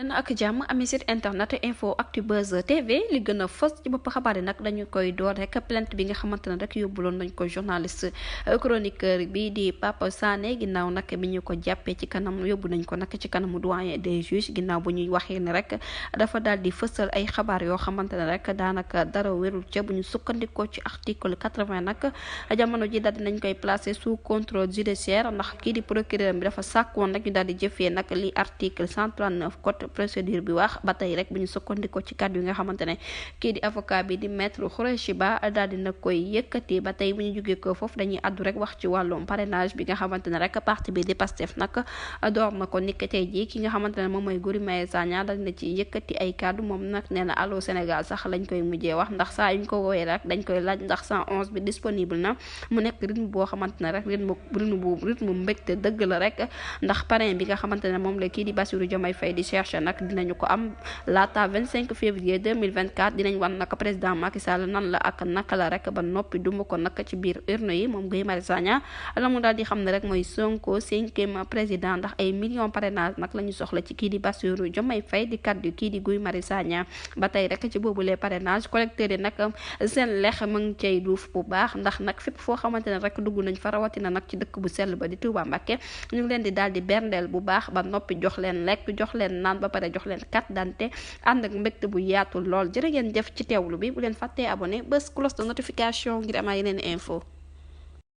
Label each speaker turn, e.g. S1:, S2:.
S1: leen ak jàmm ami site internet info actu buzz tv li gën a fës ci bopp xabaar yi nag dañu koy door rek plainte bi nga xamante ne rek yóbbuloon nañ ko journaliste chroniqueur bi di Pape Sané ginnaaw nag bi ñu ko jàppee ci kanam yóbbu nañ ko nag ci kanamu doyen des juges ginnaaw bu ñuy waxee ne rek dafa daal di fësal ay xabaar yoo xamante ne rek daanaka dara wérul ca bu ñu sukkandikoo ci article 80 nag jamono ji daal di nañ koy placé sous contrôle judiciaire ndax kii di procureur bi dafa sàkkoon nag ñu daal di jëfee nag li article 139 code procédure bi wax ba tey rek bu ñu sukkandikoo ci kàddu yi nga xamante ne kii di avocat bi di maître Khoureyssi Ba daal dina koy yëkkati ba tey bu ñu jógee ko foofu dañuy addu rek wax ci wàllum parrainage bi nga xamante ne rek parti bi di Pastef nag door na ko niki tey jii ki nga xamante ne moom mooy Guy Marius Sagna daal dina ci yëkkati ay kàddu moom nag nee na Allô Sénégal sax lañ koy mujjee wax ndax saa yuñ ko woowee rek dañ koy laaj ndax 111 bi disponible na mu nekk rythme boo xamante ne rek rythme mbégte dëgg la rek ndax parrain bi nga xamante ne moom la kii di Bassirou Diomaye Faye di chercher nag dinañu ko am laata 25 février 2024 dinañ wan nag président Macky Sall nan la ak naka la rek ba noppi duma ko nag ci biir urne yi moom Guy Marius Sagna la mu daal di xam ne rek mooy Sonko 5e président ndax ay millions parrainage nag la ñu soxla ci kii di Bassirou Diomaye Faye di kaddu kii di Guy Marius Sagna ba tey rek ci boobu les parrainage collecteurs yi nag seen lex mu ngi cay duuf bu baax ndax nag fépp foo xamante ne rek dugg nañ fa rawatina nag ci dëkk bu sell ba di Touba Mbacké ñu ngi leen di daal di berndeel bu baax ba noppi jox leen lekk jox leen naan ba pare jox leen carte d'identité ànd ak mbégte bu yaatu lool jërë ngeen jëf ci teewlu bi bu leen fàttee abonné bés cloche de notification ngir amaa yeneen info